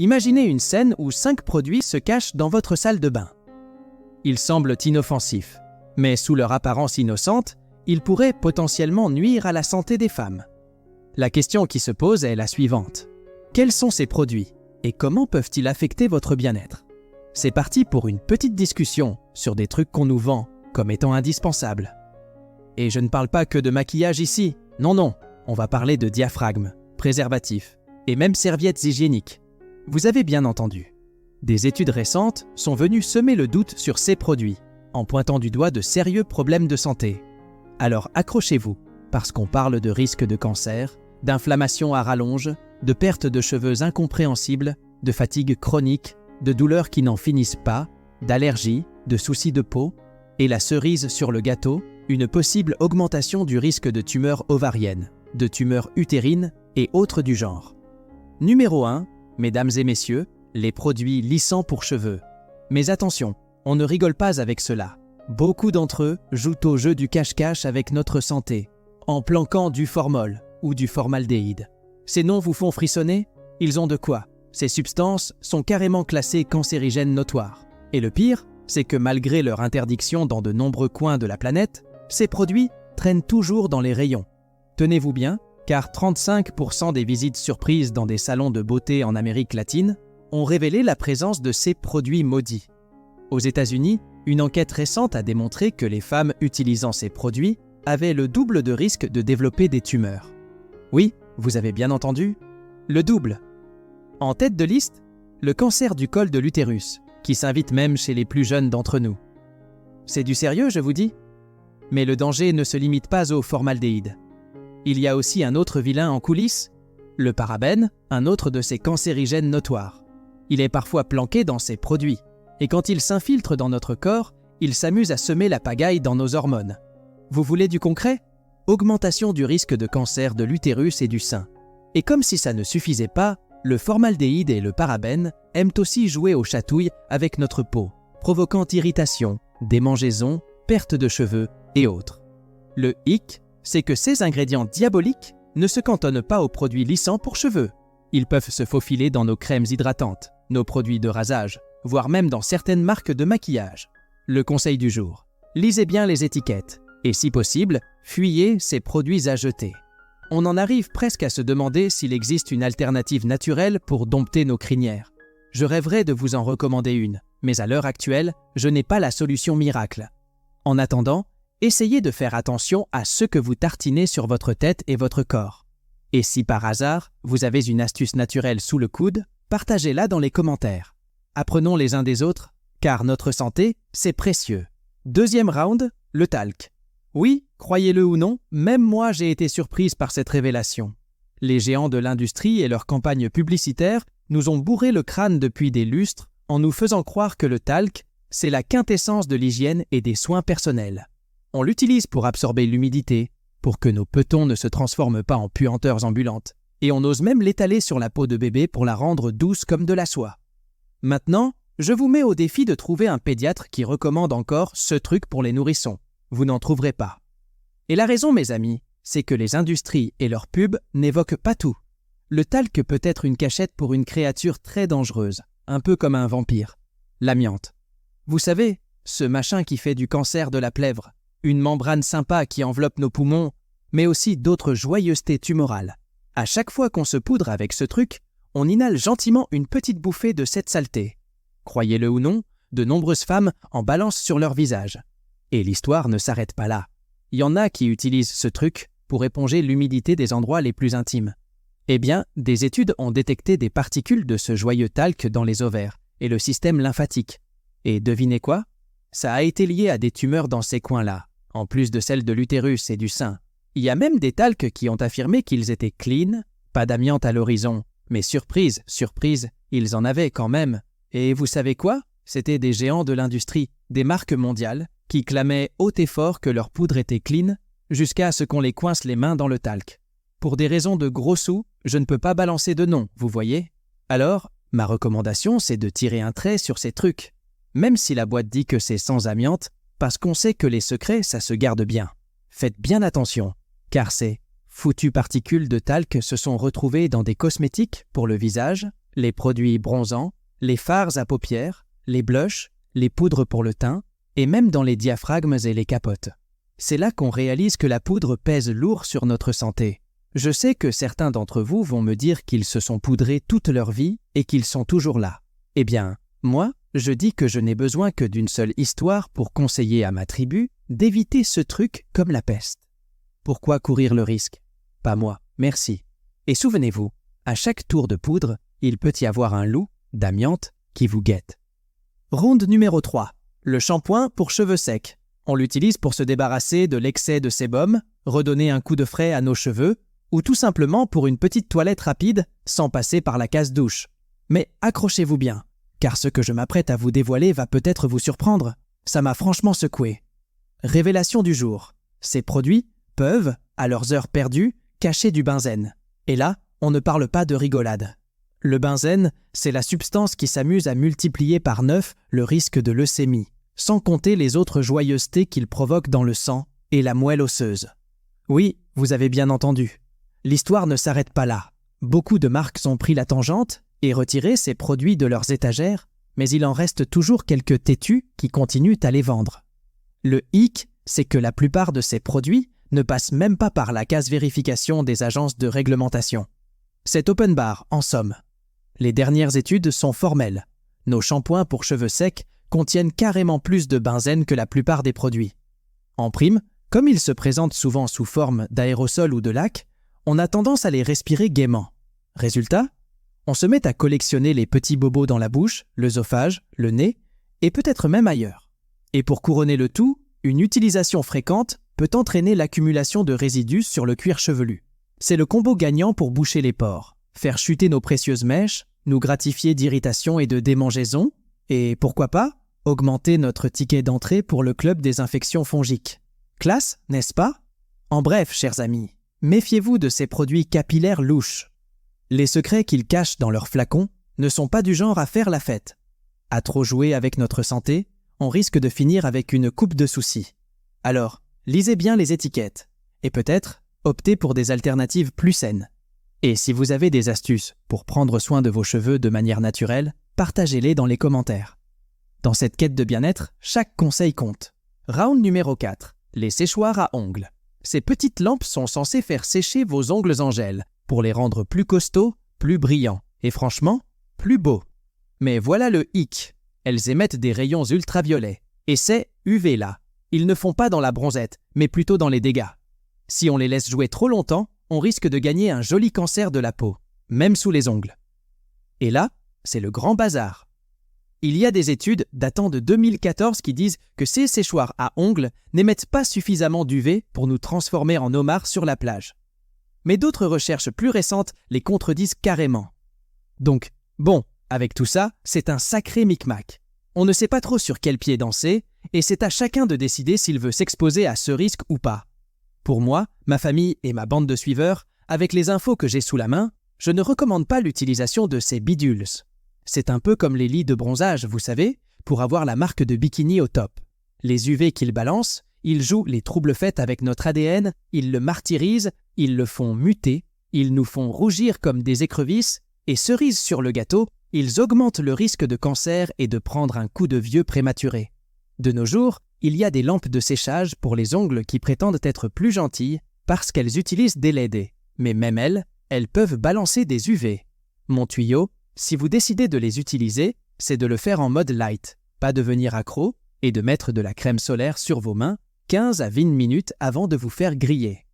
Imaginez une scène où 5 produits se cachent dans votre salle de bain. Ils semblent inoffensifs, mais sous leur apparence innocente, ils pourraient potentiellement nuire à la santé des femmes. La question qui se pose est la suivante. Quels sont ces produits et comment peuvent-ils affecter votre bien-être? C'est parti pour une petite discussion sur des trucs qu'on nous vend comme étant indispensables. Et je ne parle pas que de maquillage ici, non, on va parler de diaphragme, préservatifs et même serviettes hygiéniques. Vous avez bien entendu. Des études récentes sont venues semer le doute sur ces produits, en pointant du doigt de sérieux problèmes de santé. Alors accrochez-vous, parce qu'on parle de risque de cancer, d'inflammation à rallonge, de perte de cheveux incompréhensible, de fatigue chronique, de douleurs qui n'en finissent pas, d'allergies, de soucis de peau, et la cerise sur le gâteau, une possible augmentation du risque de tumeurs ovariennes, de tumeurs utérines et autres du genre. Numéro 1, mesdames et messieurs, les produits lissants pour cheveux. Mais attention, on ne rigole pas avec cela. Beaucoup d'entre eux jouent au jeu du cache-cache avec notre santé, en planquant du formol ou du formaldéhyde. Ces noms vous font frissonner? Ils ont de quoi? Ces substances sont carrément classées cancérigènes notoires. Et le pire, c'est que malgré leur interdiction dans de nombreux coins de la planète, ces produits traînent toujours dans les rayons. Tenez-vous bien, car 35% des visites surprises dans des salons de beauté en Amérique latine ont révélé la présence de ces produits maudits. Aux États-Unis, une enquête récente a démontré que les femmes utilisant ces produits avaient le double de risque de développer des tumeurs. Oui, vous avez bien entendu, le double. En tête de liste, le cancer du col de l'utérus, qui s'invite même chez les plus jeunes d'entre nous. C'est du sérieux, je vous dis? Mais le danger ne se limite pas au formaldéhyde. Il y a aussi un autre vilain en coulisses, le parabène, un autre de ces cancérigènes notoires. Il est parfois planqué dans ces produits, et quand il s'infiltre dans notre corps, il s'amuse à semer la pagaille dans nos hormones. Vous voulez du concret? Augmentation du risque de cancer de l'utérus et du sein. Et comme si ça ne suffisait pas, le formaldéhyde et le parabène aiment aussi jouer aux chatouilles avec notre peau, provoquant irritation, démangeaisons, perte de cheveux et autres. Le hic, c'est que ces ingrédients diaboliques ne se cantonnent pas aux produits lissants pour cheveux. Ils peuvent se faufiler dans nos crèmes hydratantes, nos produits de rasage, voire même dans certaines marques de maquillage. Le conseil du jour, lisez bien les étiquettes et si possible, fuyez ces produits à jeter. On en arrive presque à se demander s'il existe une alternative naturelle pour dompter nos crinières. Je rêverais de vous en recommander une, mais à l'heure actuelle, je n'ai pas la solution miracle. En attendant, essayez de faire attention à ce que vous tartinez sur votre tête et votre corps. Et si par hasard, vous avez une astuce naturelle sous le coude, partagez-la dans les commentaires. Apprenons les uns des autres, car notre santé, c'est précieux. Deuxième round, le talc. Oui, croyez-le ou non, même moi j'ai été surprise par cette révélation. Les géants de l'industrie et leurs campagnes publicitaires nous ont bourré le crâne depuis des lustres en nous faisant croire que le talc, c'est la quintessence de l'hygiène et des soins personnels. On l'utilise pour absorber l'humidité, pour que nos petons ne se transforment pas en puanteurs ambulantes, et on ose même l'étaler sur la peau de bébé pour la rendre douce comme de la soie. Maintenant, je vous mets au défi de trouver un pédiatre qui recommande encore ce truc pour les nourrissons. Vous n'en trouverez pas. Et la raison, mes amis, c'est que les industries et leurs pubs n'évoquent pas tout. Le talc peut être une cachette pour une créature très dangereuse, un peu comme un vampire, l'amiante. Vous savez, ce machin qui fait du cancer de la plèvre, une membrane sympa qui enveloppe nos poumons, mais aussi d'autres joyeusetés tumorales. À chaque fois qu'on se poudre avec ce truc, on inhale gentiment une petite bouffée de cette saleté. Croyez-le ou non, de nombreuses femmes en balancent sur leur visage. Et l'histoire ne s'arrête pas là. Il y en a qui utilisent ce truc pour éponger l'humidité des endroits les plus intimes. Eh bien, des études ont détecté des particules de ce joyeux talc dans les ovaires et le système lymphatique. Et devinez quoi? Ça a été lié à des tumeurs dans ces coins-là, en plus de celles de l'utérus et du sein. Il y a même des talcs qui ont affirmé qu'ils étaient clean, pas d'amiante à l'horizon. Mais surprise, ils en avaient quand même. Et vous savez quoi? C'était des géants de l'industrie, des marques mondiales, qui clamaient haut et fort que leur poudre était clean, jusqu'à ce qu'on les coince les mains dans le talc. Pour des raisons de gros sous, je ne peux pas balancer de nom, vous voyez? Alors, ma recommandation, c'est de tirer un trait sur ces trucs, même si la boîte dit que c'est sans amiante, parce qu'on sait que les secrets, ça se garde bien. Faites bien attention, car ces foutues particules de talc se sont retrouvées dans des cosmétiques pour le visage, les produits bronzants, les fards à paupières, les blushs, les poudres pour le teint, et même dans les diaphragmes et les capotes. C'est là qu'on réalise que la poudre pèse lourd sur notre santé. Je sais que certains d'entre vous vont me dire qu'ils se sont poudrés toute leur vie et qu'ils sont toujours là. Eh bien, moi, je dis que je n'ai besoin que d'une seule histoire pour conseiller à ma tribu d'éviter ce truc comme la peste. Pourquoi courir le risque? Pas moi, merci. Et souvenez-vous, à chaque tour de poudre, il peut y avoir un loup d'amiante qui vous guette. Ronde numéro 3. Le shampoing pour cheveux secs. On l'utilise pour se débarrasser de l'excès de sébum, redonner un coup de frais à nos cheveux, ou tout simplement pour une petite toilette rapide sans passer par la case-douche. Mais accrochez-vous bien, car ce que je m'apprête à vous dévoiler va peut-être vous surprendre. Ça m'a franchement secoué. Révélation du jour. Ces produits peuvent, à leurs heures perdues, cacher du benzène. Et là, on ne parle pas de rigolade. Le benzène, c'est la substance qui s'amuse à multiplier par 9 le risque de leucémie, sans compter les autres joyeusetés qu'il provoque dans le sang et la moelle osseuse. Oui, vous avez bien entendu. L'histoire ne s'arrête pas là. Beaucoup de marques ont pris la tangente et retiré ces produits de leurs étagères, mais il en reste toujours quelques têtus qui continuent à les vendre. Le hic, c'est que la plupart de ces produits ne passent même pas par la case vérification des agences de réglementation. C'est open bar, en somme. Les dernières études sont formelles. Nos shampoings pour cheveux secs contiennent carrément plus de benzène que la plupart des produits. En prime, comme ils se présentent souvent sous forme d'aérosols ou de lacs, on a tendance à les respirer gaiement. Résultat, on se met à collectionner les petits bobos dans la bouche, l'œsophage, le nez, et peut-être même ailleurs. Et pour couronner le tout, une utilisation fréquente peut entraîner l'accumulation de résidus sur le cuir chevelu. C'est le combo gagnant pour boucher les pores, faire chuter nos précieuses mèches, nous gratifier d'irritation et de démangeaisons, et pourquoi pas, augmenter notre ticket d'entrée pour le club des infections fongiques. Classe, n'est-ce pas? En bref, chers amis, méfiez-vous de ces produits capillaires louches. Les secrets qu'ils cachent dans leurs flacons ne sont pas du genre à faire la fête. À trop jouer avec notre santé, on risque de finir avec une coupe de soucis. Alors, lisez bien les étiquettes, et peut-être optez pour des alternatives plus saines. Et si vous avez des astuces pour prendre soin de vos cheveux de manière naturelle, partagez-les dans les commentaires. Dans cette quête de bien-être, chaque conseil compte. Round numéro 4. Les séchoirs à ongles. Ces petites lampes sont censées faire sécher vos ongles en gel pour les rendre plus costauds, plus brillants et franchement, plus beaux. Mais voilà le hic. Elles émettent des rayons ultraviolets. Et c'est UV là. Ils ne font pas dans la bronzette, mais plutôt dans les dégâts. Si on les laisse jouer trop longtemps, on risque de gagner un joli cancer de la peau, même sous les ongles. Et là, c'est le grand bazar. Il y a des études datant de 2014 qui disent que ces séchoirs à ongles n'émettent pas suffisamment d'UV pour nous transformer en homards sur la plage. Mais d'autres recherches plus récentes les contredisent carrément. Donc, bon, avec tout ça, c'est un sacré micmac. On ne sait pas trop sur quel pied danser, et c'est à chacun de décider s'il veut s'exposer à ce risque ou pas. Pour moi, ma famille et ma bande de suiveurs, avec les infos que j'ai sous la main, je ne recommande pas l'utilisation de ces bidules. C'est un peu comme les lits de bronzage, vous savez, pour avoir la marque de bikini au top. Les UV qu'ils balancent, ils jouent les troubles faits avec notre ADN, ils le martyrisent, ils le font muter, ils nous font rougir comme des écrevisses, et cerise sur le gâteau, ils augmentent le risque de cancer et de prendre un coup de vieux prématuré. De nos jours, il y a des lampes de séchage pour les ongles qui prétendent être plus gentilles parce qu'elles utilisent des LED. Mais même elles peuvent balancer des UV. Mon tuyau, si vous décidez de les utiliser, c'est de le faire en mode light, pas devenir accro, et de mettre de la crème solaire sur vos mains 15 à 20 minutes avant de vous faire griller.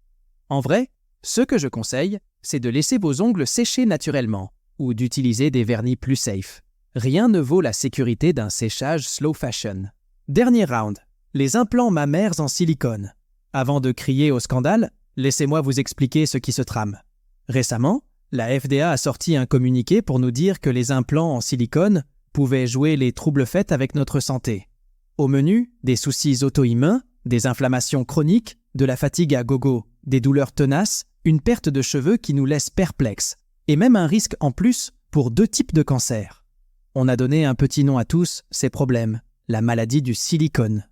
En vrai, ce que je conseille, c'est de laisser vos ongles sécher naturellement ou d'utiliser des vernis plus safe. Rien ne vaut la sécurité d'un séchage slow fashion. Dernier round, les implants mammaires en silicone. Avant de crier au scandale, laissez-moi vous expliquer ce qui se trame. Récemment, la FDA a sorti un communiqué pour nous dire que les implants en silicone pouvaient jouer les troubles faits avec notre santé. Au menu, des soucis auto-immuns, des inflammations chroniques, de la fatigue à gogo, des douleurs tenaces, une perte de cheveux qui nous laisse perplexes, et même un risque en plus pour 2 types de cancers. On a donné un petit nom à tous ces problèmes, la maladie du silicone.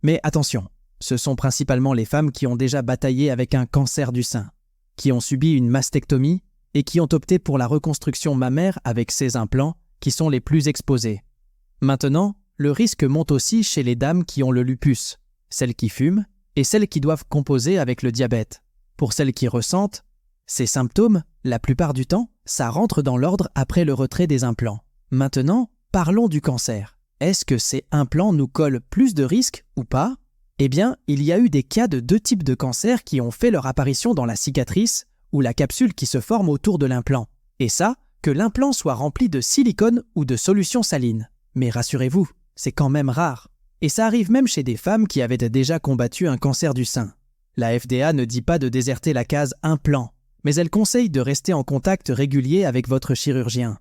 Mais attention, ce sont principalement les femmes qui ont déjà bataillé avec un cancer du sein, qui ont subi une mastectomie et qui ont opté pour la reconstruction mammaire avec ces implants qui sont les plus exposés. Maintenant, le risque monte aussi chez les dames qui ont le lupus, celles qui fument et celles qui doivent composer avec le diabète. Pour celles qui ressentent ces symptômes, la plupart du temps, ça rentre dans l'ordre après le retrait des implants. Maintenant, parlons du cancer. Est-ce que ces implants nous collent plus de risques ou pas? Eh bien, il y a eu des cas de 2 types de cancers qui ont fait leur apparition dans la cicatrice ou la capsule qui se forme autour de l'implant. Et ça, que l'implant soit rempli de silicone ou de solution saline. Mais rassurez-vous, c'est quand même rare. Et ça arrive même chez des femmes qui avaient déjà combattu un cancer du sein. La FDA ne dit pas de déserter la case implant, mais elle conseille de rester en contact régulier avec votre chirurgien.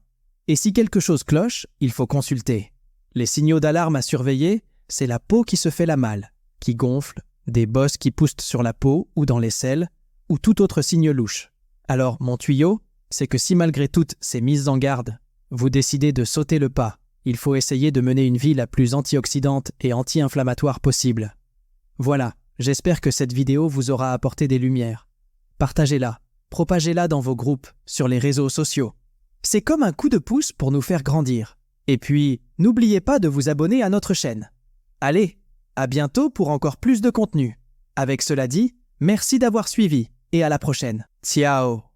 Et si quelque chose cloche, il faut consulter. Les signaux d'alarme à surveiller, c'est la peau qui se fait la malle, qui gonfle, des bosses qui poussent sur la peau ou dans les selles, ou tout autre signe louche. Alors, mon tuyau, c'est que si malgré toutes ces mises en garde, vous décidez de sauter le pas, il faut essayer de mener une vie la plus antioxydante et anti-inflammatoire possible. Voilà, j'espère que cette vidéo vous aura apporté des lumières. Partagez-la, propagez-la dans vos groupes, sur les réseaux sociaux. C'est comme un coup de pouce pour nous faire grandir. Et puis, n'oubliez pas de vous abonner à notre chaîne. Allez, à bientôt pour encore plus de contenu. Avec cela dit, merci d'avoir suivi et à la prochaine. Ciao!